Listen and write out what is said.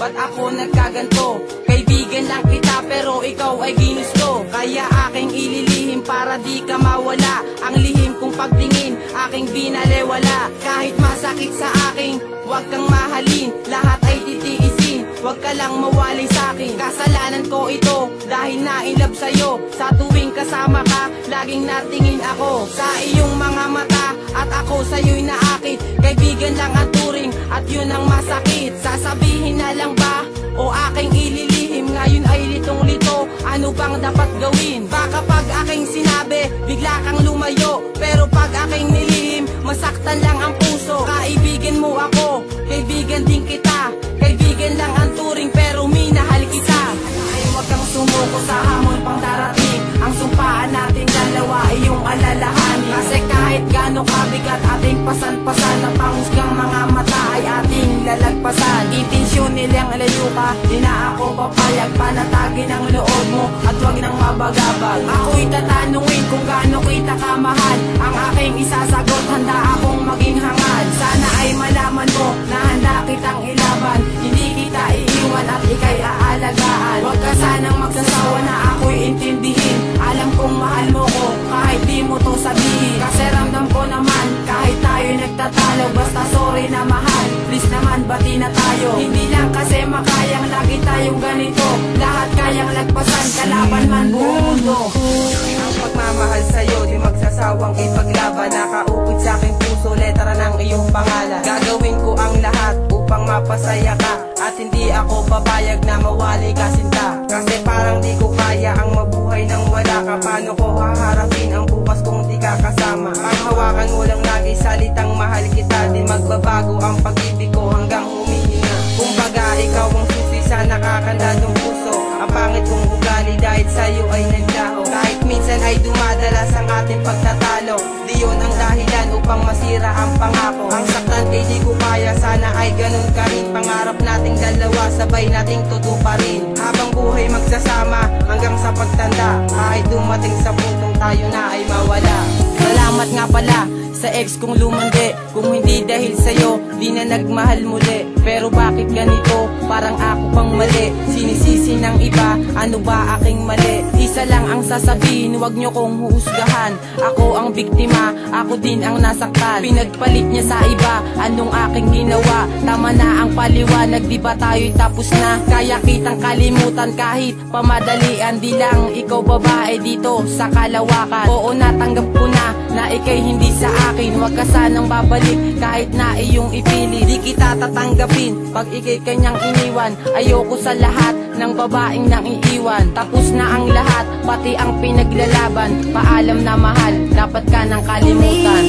ba't ako nagkaganto? Kaibigan lang kita pero ikaw ay ginusto. Kaya aking ililihim para di ka mawala. Ang lihim kong pagtingin, aking binalewala. Kahit masakit sa akin, huwag kang mahalin. Lahat ay titiisin, huwag ka lang mawalay sa'kin. Kasalanan ko ito dahil na-inlove sa'yo. Sa tuwing kasama ka, laging natingin ako sa iyong mga mata, at ako sa'yo'y naakit. Kaibigan lang ang turing at yun ang masakit. Sasabihin na lang ba o aking ililihim? Ngayon ay litong-lito, ano bang dapat gawin? Baka pag aking sinabi, bigla kang lumayo. Pero pag aking nilihim, masaktan lang ang puso. Kaibigan mo ako, kaibigan din kita. Kaibigan lang ang turing pero minahal kita. Ay huwag kang sumuko sa hamon pang darating. Ang sumpaan natin dalawa ay iyong alalahanin. Kasi kahit gaano kabigat ating pasan-pasan, ang panghusgang mga mata ay ating lalagpasan. Intensyon nilang layo ka, di na ako papayag. Panatagin ang loob mo at huwag nang mabagabag. Ako'y tatanungin kung gaano kita kamahal. Ang aking isasagot, handa akong maging hangad. Sana ay malaman mo na handa kitang ilaban. Hindi kita iiwan at ika'y aalagaan. Huwag ka sanang magsasawa na ako'y intindihin. Alam kong mahal mo ko kahit di mo to sabihin. Kasi ramdam ko naman kahit tayo nagtatalo. Basta sorry na mahal, please naman bati na tayo. Hindi lang kasi makayang lagi tayong ganito. Lahat kayang lagpasan, kalaban man buong mundo. Ang pagmamahal sa'yo di magsasawang ipaglaban. Nakaukit sa aking puso, letra ng iyong pangalan. Gagawin ko ang lahat upang mapasaya ka, at hindi ako papayag na mawalay ka sinta. Kasi parang di ko kaya ang mabuhay nang wala ka. Paano ko haharapin ang bukas kung di ka kasama? Panghawakan mo lang lagi salitang mahal kita. Di magbabago ang pag-ibig ko hanggang humihinga. Kumbaga ikaw ang susi sa nakakandadong puso. Ang pangit kong ugali dahil sa'yo ay naglaho. Kahit minsan ay dumadalas ang ating pagtatalo, di yun ang dahilan upang masira ang pangako. Ang saktan kay di ko kaya, sana ay ganun ka rin. Pangarap nating dalawa, sabay nating tutuparin. Habang buhay magsasama hanggang sa pagtanda. Kahit dumating sa puntong tayo na ay mawala. Salamat nga pala sa ex kong lumandi. Kung hindi dahil sa'yo, di na nagmahal muli. Pero bakit ganito? Parang ako pang mali. Sinisisi ng iba, ano ba aking mali? Isa lang ang sasabihin, huwag nyo kong huhusgahan. Ako ang biktima, ako din ang nasaktan. Pinagpalit niya sa iba, anong aking ginawa? Tama na ang paliwanag, di ba tayo'y tapos na? Kaya kitang kalimutan kahit pamadalian. Di lang ikaw babae dito sa kalawakan. Oo, natanggap ko na ikay hindi sa akin. Huwag ka sanang babalik kahit na iyong ipili. Di kita tatanggapin pag ikay kanyang iniwan. Ayoko sa lahat ng babaeng nang iiwan. Tapos na ang lahat, pati ang pinaglalaban. Paalam na mahal, dapat ka nang kalimutan.